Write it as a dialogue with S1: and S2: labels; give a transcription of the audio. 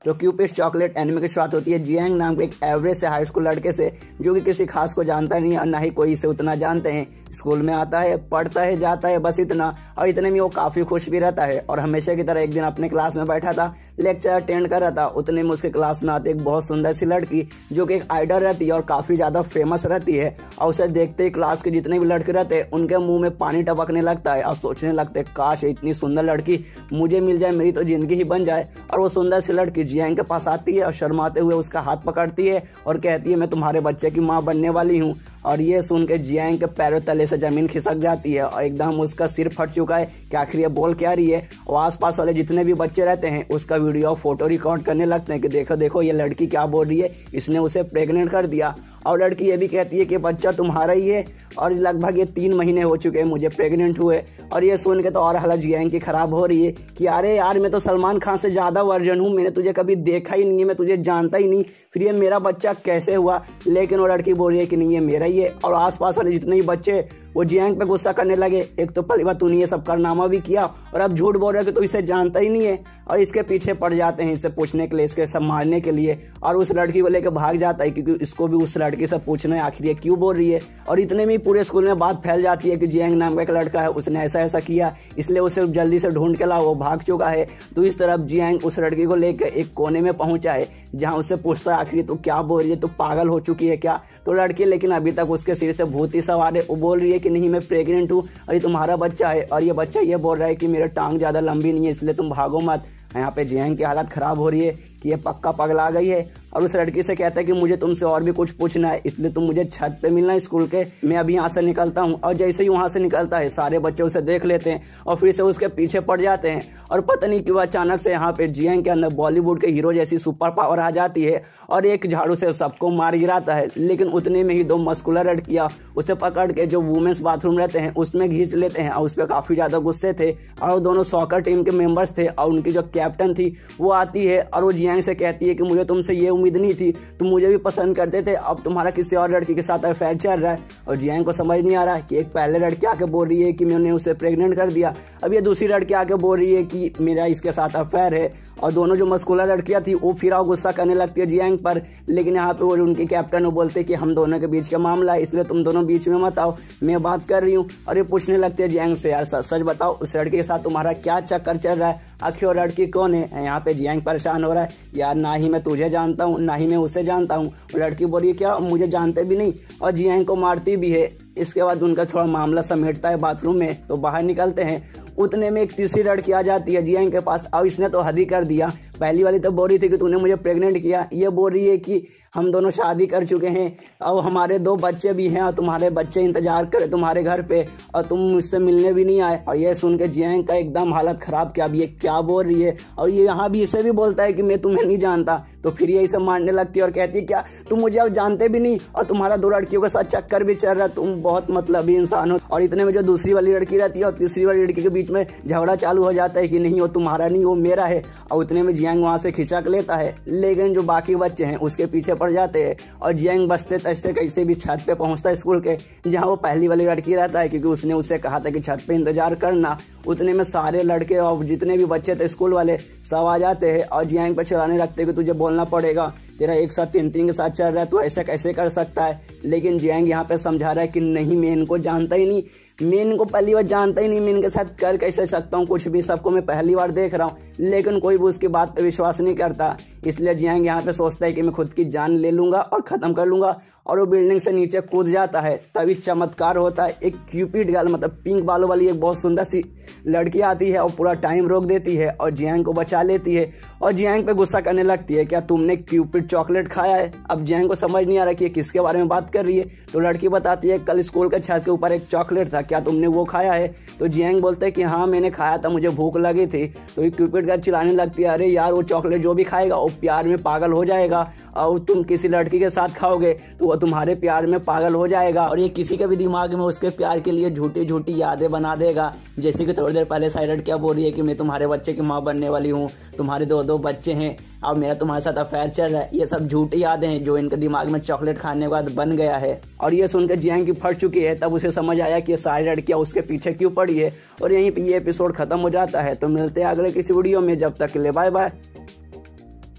S1: तो Cupid chocolate anime की शुरुआत होती है जियांग नाम के एक एवरेज से हाई स्कूल लड़के से, जो कि किसी खास को जानता नहीं और ना ही कोई इसे उतना जानते हैं। स्कूल में आता है, पढ़ता है, जाता है, बस इतना, और इतने में वो काफी खुश भी रहता है। और हमेशा की तरह एक दिन अपने क्लास में बैठा था, लेक्चर अटेंड कर रहा था। उतने में उसके क्लास में आती एक बहुत सुंदर सी लड़की, जो कि एक आइडल रहती है और काफी ज्यादा फेमस रहती है। और उसे देखते ही क्लास के जितने भी लड़के रहते हैं उनके मुंह में पानी टपकने लगता है और सोचने लगते काश इतनी सुंदर लड़की मुझे मिल जाए, मेरी तो जिंदगी ही बन जाए। और वो सुंदर सी लड़की जियांग के पास आती है और शर्माते हुए उसका हाथ पकड़ती है और कहती है मैं तुम्हारे बच्चे की माँ बनने वाली हूँ। और ये सुन के जियांग के पैरों तले से जमीन खिसक जाती है और एकदम उसका सिर फट चुका है कि आखिर ये बोल क्या रही है। और आसपास वाले जितने भी बच्चे रहते हैं उसका वीडियो फोटो रिकॉर्ड करने लगते हैं कि देखो देखो ये लड़की क्या बोल रही है, इसने उसे प्रेग्नेंट कर दिया। और लड़की ये भी कहती है कि बच्चा तुम्हारा ही है और लगभग ये 3 महीने हो चुके हैं मुझे प्रेग्नेंट हुए। और ये सुन के तो और हालत जियांग की खराब हो रही है कि अरे यार मैं तो सलमान खान से ज्यादा वर्जन हूँ, मैंने तुझे कभी देखा ही नहीं है, मैं तुझे जानता ही नहीं, फिर ये मेरा बच्चा कैसे हुआ। लेकिन वो लड़की बोल रही है कि नहीं ये मेरा ही है। और आसपास वाले जितने भी बच्चे वो जियांग पे गुस्सा करने लगे, एक तो पहली बार तूने ये सब कारनामा भी किया और अब झूठ बोल रहे कि तू इसे जानता ही नहीं है। और इसके पीछे पड़ जाते हैं इसे पूछने के लिए, इसके सब मारने के लिए। और उस लड़की को लेकर भाग जाता है क्योंकि इसको भी उस लड़की से पूछना है आखिर ये क्यों बोल रही है। और इतने में पूरे स्कूल में बात फैल जाती है कि जियांग नाम का एक लड़का है, उसने ऐसा ऐसा किया, इसलिए उसे जल्दी से ढूंढ के लाओ, वो भाग चुका है। तो इस तरफ जियांग उस लड़की को लेकर एक कोने में पहुंचा है जहां उससे पूछता है आखिर तू क्या बोल रही है, तू पागल हो चुकी है क्या। तो लड़की लेकिन अभी तक उसके सिर से भूत ही सवार है। वो बोल रही है कि नहीं मैं प्रेग्नेंट हूँ और ये तुम्हारा बच्चा है। और ये बच्चा ये बोल रहा है कि मेरा टांग ज्यादा लंबी नहीं है इसलिए तुम भागो मत। यहाँ पे जियांग की हालत खराब हो रही है कि ये पक्का पगला गई है। और उस लड़की से कहता है कि मुझे तुमसे और भी कुछ पूछना है, इसलिए तुम मुझे छत पे मिलना है स्कूल के, मैं अभी यहाँ से निकलता हूँ। और जैसे ही वहां से निकलता है सारे बच्चे उसे देख लेते हैं और फिर से उसके पीछे पड़ जाते हैं। और पता नहीं क्यों अचानक से यहाँ पे जियांग के अंदर बॉलीवुड के हीरो जैसी सुपर पावर आ जाती है और एक झाड़ू से सबको मार गिराता है। लेकिन उतने में ही 2 मस्कुलर लड़कियां उसे पकड़ के जो वुमेन्स बाथरूम रहते हैं उसमें घींच लेते हैं और उस पर काफी ज्यादा गुस्से थे। और वो दोनों सॉकर टीम के मेंबर्स थे और उनकी जो कैप्टन थी वो आती है और वो जियांग से कहती है कि मुझे तुमसे ये उम्मीद नहीं थी, तुम मुझे भी पसंद करते थे, अब तुम्हारा किसी और लड़की के साथ अफेयर चल रहा है। और जियांग को समझ नहीं आ रहा है कि एक पहले लड़की आके बोल रही है कि मैंने उसे प्रेग्नेंट कर दिया, अब ये दूसरी लड़की आके बोल रही है कि मेरा इसके साथ अफेयर है। और दोनों जो मस्कुलर लड़कियां थी वो फिर गुस्सा करने लगती है जियांग पर। लेकिन यहाँ पे वो उनके कैप्टन वो बोलते कि हम दोनों के बीच का मामला है इसलिए तुम दोनों बीच में मत आओ, मैं बात कर रही हूँ। और ये पूछने लगते हैं जियांग से यार सच बताओ उस लड़के के साथ तुम्हारा क्या चक्कर चल रहा है, आखिर वो लड़की कौन है। यहाँ पे जियांग परेशान हो रहा है, यार ना ही मैं तुझे जानता हूँ ना ही मैं उसे जानता हूँ। लड़की बोली क्या मुझे जानते भी नहीं, और जियांग को मारती भी है। इसके बाद उनका थोड़ा मामला समेटता है बाथरूम में, तो बाहर निकलते हैं। उतने में एक तीसरी लड़की आ जाती है जियांग के पास। अब इसने तो हद ही कर दिया, पहली वाली तो बोल रही थी कि तूने मुझे प्रेग्नेंट किया, ये बोल रही है कि हम दोनों शादी कर चुके हैं और हमारे 2 बच्चे भी हैं और तुम्हारे बच्चे इंतजार करे तुम्हारे घर पे और तुम मुझसे मिलने भी नहीं आए। और ये सुन के जियांग का एकदम हालत खराब कि अब ये क्या बोल रही है। और ये यहाँ भी इसे भी बोलता है कि मैं तुम्हें नहीं जानता। तो फिर ये इसे मारने लगती है और कहती है क्या तुम मुझे अब जानते भी नहीं और तुम्हारा 2 लड़कियों के साथ चक्कर भी चल रहा है, तुम बहुत मतलबी इंसान हो। और इतने में जो दूसरी वाली लड़की रहती है और तीसरी वाली लड़की के बीच में झगड़ा चालू हो जाता है कि नहीं वो तुम्हारा नहीं वो मेरा है। और उतने में जियांग वहां से खिंचक लेता है, लेकिन जो बाकी बच्चे हैं उसके पीछे पड़ जाते हैं। और जियांग बचते तचते कैसे भी छत पे पहुंचता है स्कूल के, जहां वो पहली वाली लड़की रहता है क्योंकि उसने उसे कहा था कि छत पे इंतजार करना। उतने में सारे लड़के और जितने भी बच्चे थे स्कूल वाले सब आ जाते हैं और जियांग पे चिल्लाने लगते हैं कि तुझे बोलना पड़ेगा, तेरा एक साथ 3 के साथ चल रहा है, तो ऐसा कैसे कर सकता है। लेकिन जियांग यहाँ पे समझा रहा है कि नहीं मैं इनको जानता ही नहीं, मैं इनको पहली बार जानता ही नहीं, मैं इनके साथ कर कैसे सकता हूँ कुछ भी, सबको मैं पहली बार देख रहा हूँ। लेकिन कोई भी उसकी बात पे विश्वास नहीं करता, इसलिए जियांग यहाँ पे सोचता है कि मैं खुद की जान ले लूंगा और खत्म कर लूंगा। और वो बिल्डिंग से नीचे कूद जाता है। तभी चमत्कार होता है, एक क्यूपिड गर्ल मतलब पिंक बालों वाली एक बहुत सुंदर सी लड़की आती है और पूरा टाइम रोक देती है और जियांग को बचा लेती है। और जियांग पे गुस्सा करने लगती है, क्या तुमने क्यूपिड चॉकलेट खाया है। अब जियांग को समझ नहीं आ रहा कि ये किसके बारे में बात कर रही है। तो लड़की बताती है कल स्कूल के छत के ऊपर एक चॉकलेट था, क्या तुमने वो खाया है। तो जियांग बोलते है कि हाँ मैंने खाया था, मुझे भूख लगी थी। तो ये क्यूपिड गर्ल चिल्लाने लगती है, अरे यार वो चॉकलेट जो भी खाएगा वो प्यार में पागल हो जाएगा और तुम किसी लड़की के साथ खाओगे तो वो तुम्हारे प्यार में पागल हो जाएगा और ये किसी के भी दिमाग में उसके प्यार के लिए झूठी झूठी यादें बना देगा। जैसे कि थोड़ी देर पहले साइड क्या बोल रही है कि मैं तुम्हारे बच्चे की माँ बनने वाली हूँ, तुम्हारे 2 बच्चे हैं, अब मेरा तुम्हारे साथ अफेयर चल रहा है। ये सब झूठी यादें हैं जो इनके दिमाग में चॉकलेट खाने के बाद बन गया है। और ये सुनकर जियांग की फट चुकी है। तब उसे समझ आया कि ये सारी लड़कियां उसके पीछे क्यों पड़ी है। और यहीं पे ये एपिसोड खत्म हो जाता है। तो मिलते हैं अगले किसी वीडियो में, जब तक के लिए बाय बाय।